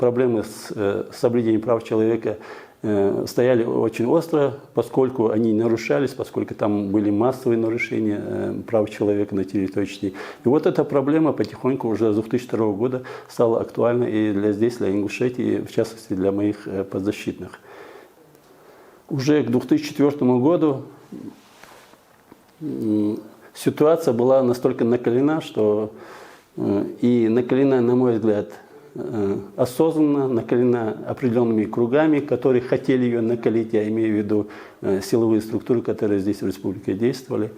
проблемы с соблюдением прав человека стояли очень остро, поскольку они нарушались, поскольку там были массовые нарушения прав человека на территории Чечни. И вот эта проблема потихоньку уже с 2002 года стала актуальна и для Ингушетии, в частности для моих подзащитных. Уже к 2004 году ситуация была настолько накалена, что и накалена, на мой взгляд, осознанно, накалена определенными кругами, которые хотели ее накалить, я имею в виду силовые структуры, которые здесь в республике действовали,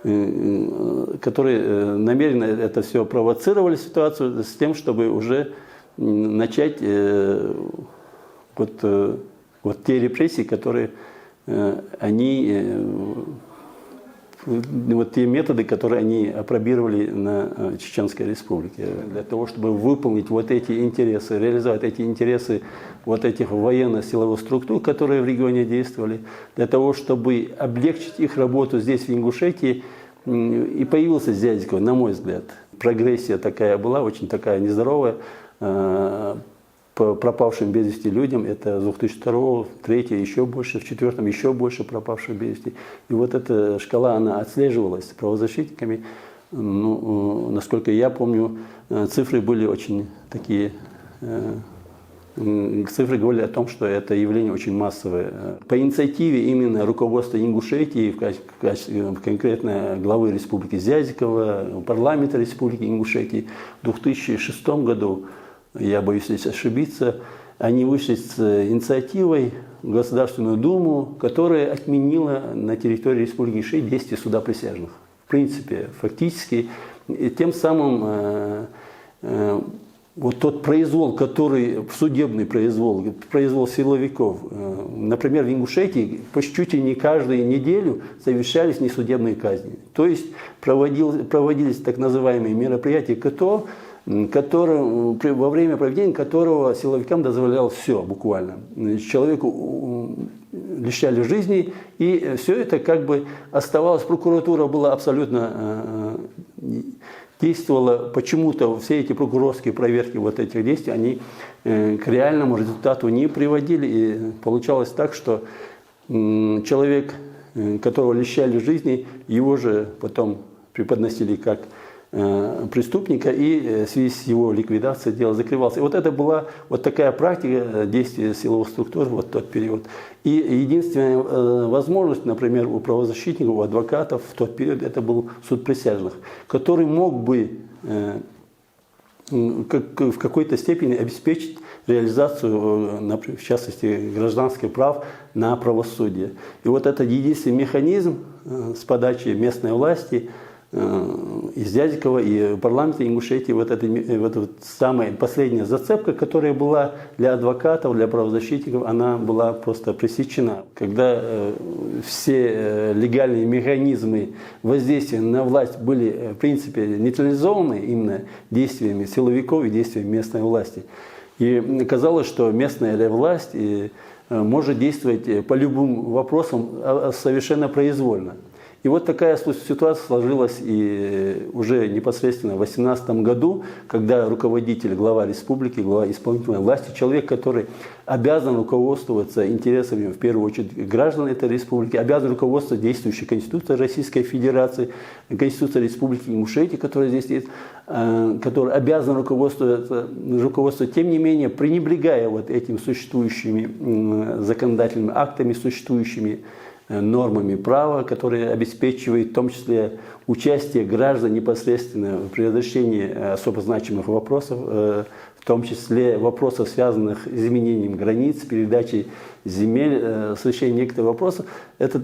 которые намеренно это все провоцировали ситуацию с тем, чтобы уже начать вот те репрессии, которые вот те методы, которые они опробировали на Чеченской Республике, для того, чтобы выполнить вот эти интересы, реализовать эти интересы вот этих военно-силовых структур, которые в регионе действовали, для того, чтобы облегчить их работу здесь, в Ингушетии, и появился Зязиков, на мой взгляд. Прогрессия такая была, очень такая нездоровая, по пропавшим без вести людям, это с 2002, 2003 еще больше, в 2004 еще больше пропавших без вести. И вот эта шкала, она отслеживалась правозащитниками. Ну, насколько я помню, цифры были очень такие, цифры говорили о том, что это явление очень массовое. По инициативе именно руководства Ингушетии, конкретно главы Республики Зязикова, парламента Республики Ингушетии, в 2006 году, я боюсь здесь ошибиться, они вышли с инициативой в Государственную Думу, которая отменила на территории Республики Ингушетия действия суда присяжных. В принципе, фактически, тем самым вот тот произвол, который, судебный произвол, произвол силовиков, например, в Ингушетии почти не каждую неделю совершались несудебные казни. То есть проводились так называемые мероприятия КТО, во время проведения которого силовикам дозволял все буквально. Человеку лишали жизни, и все это как бы оставалось. Прокуратура была абсолютно действовала. Почему-то все эти прокурорские проверки вот этих действий, они к реальному результату не приводили. И получалось так, что человек, которого лишали жизни, его же потом преподносили как преступника, и в связи с его ликвидацией дело закрывалось. И вот это была вот такая практика действия силовых структур в тот период. И единственная возможность, например, у правозащитников, у адвокатов в тот период, это был суд присяжных, который мог бы в какой-то степени обеспечить реализацию, например, в частности, гражданских прав на правосудие. И вот это единственный механизм с подачи местной власти, из Зязикова и парламента Ингушетии, вот эта самая последняя зацепка, которая была для адвокатов, для правозащитников, она была просто пресечена. Когда все легальные механизмы воздействия на власть были, в принципе, нейтрализованы именно действиями силовиков и действиями местной власти. И казалось, что местная власть может действовать по любым вопросам совершенно произвольно. И вот такая ситуация сложилась и уже непосредственно в 2018 году, когда руководитель, глава республики, глава исполнительной власти, человек, который обязан руководствоваться интересами, в первую очередь, граждан этой республики, обязан руководствоваться действующей Конституцией Российской Федерации, Конституцией Республики Ингушетия, которая здесь есть, который обязан руководствоваться, тем не менее, пренебрегая вот этими существующими законодательными актами, существующими нормами права, которые обеспечивают в том числе участие граждан непосредственно в предотвращении особо значимых вопросов, в том числе вопросов, связанных с изменением границ, передачей земель, с решением некоторых вопросов. Это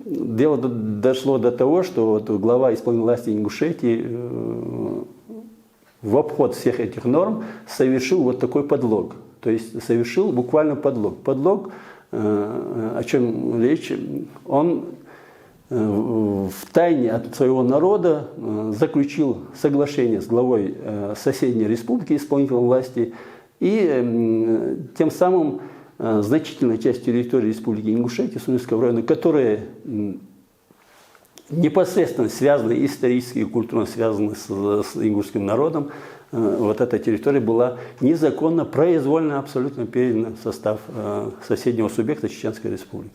дело дошло до того, что вот глава исполнительной власти Ингушетии в обход всех этих норм совершил вот такой подлог. То есть совершил буквально подлог. Подлог, о чем речь, он в тайне от своего народа заключил соглашение с главой соседней республики исполнительной власти, и тем самым значительная часть территории республики Ингушетия, Сунельского района, которая непосредственно связаны, исторически и культурно связаны с ингушским народом, вот эта территория была незаконно, произвольно абсолютно передана в состав соседнего субъекта Чеченской Республики.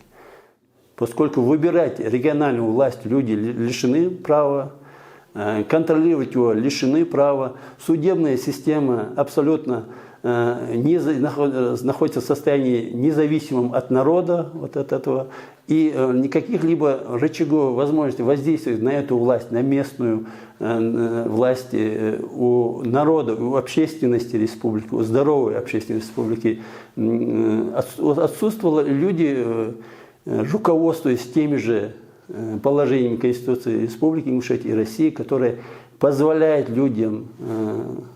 Поскольку выбирать региональную власть люди лишены права, контролировать его лишены права, судебная система абсолютно находится в состоянии независимом от народа, вот от этого, и никаких либо рычагов возможности воздействовать на эту власть, на местную власть у народа, у общественности республики, у здоровой общественной республики отсутствовало. Люди, руководствуясь теми же положениями Конституции Республики Ингушетия и России, которые позволяет людям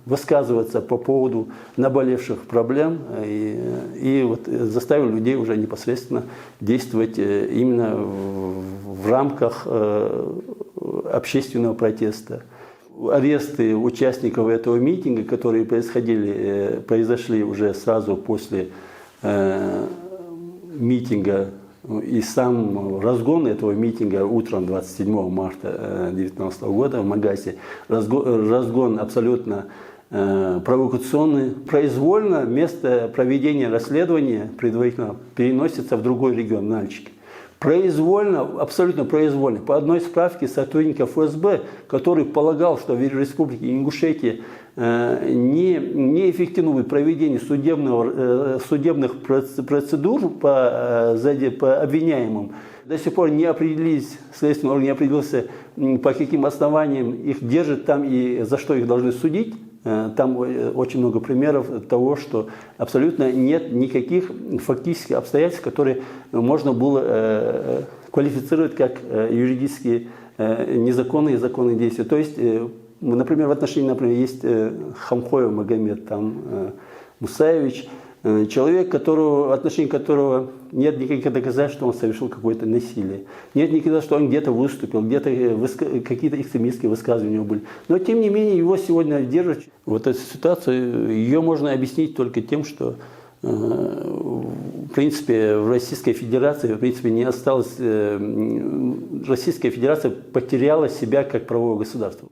высказываться по поводу наболевших проблем и вот заставил людей уже непосредственно действовать именно в рамках общественного протеста. Аресты участников этого митинга, которые произошли уже сразу после митинга, и сам разгон этого митинга утром 27 марта 2019 года в Магасе, разгон абсолютно провокационный, произвольно место проведения расследования предварительно переносится в другой регион, Нальчик. Произвольно, абсолютно произвольно. По одной справке сотрудника ФСБ, который полагал, что в Республике Ингушетия неэффективно будет проведение судебных процедур по обвиняемым. До сих пор не определились, следственный орган не определился, по каким основаниям их держат там и за что их должны судить. Там очень много примеров того, что абсолютно нет никаких фактических обстоятельств, которые можно было квалифицировать как юридически незаконные и законные действия. То есть, например, в отношении, например, есть Хамхоев Магомед Мусаевич, человек, в отношении которого нет никаких доказательств, что он совершил какое-то насилие. Нет никаких доказательств, что он где-то выступил, где-то какие-то экстремистские высказывания у него были. Но, тем не менее, его сегодня держат. Вот эту ситуацию, ее можно объяснить только тем, что, в принципе, в Российской Федерации, в принципе, не осталось... Российская Федерация потеряла себя как правовое государство.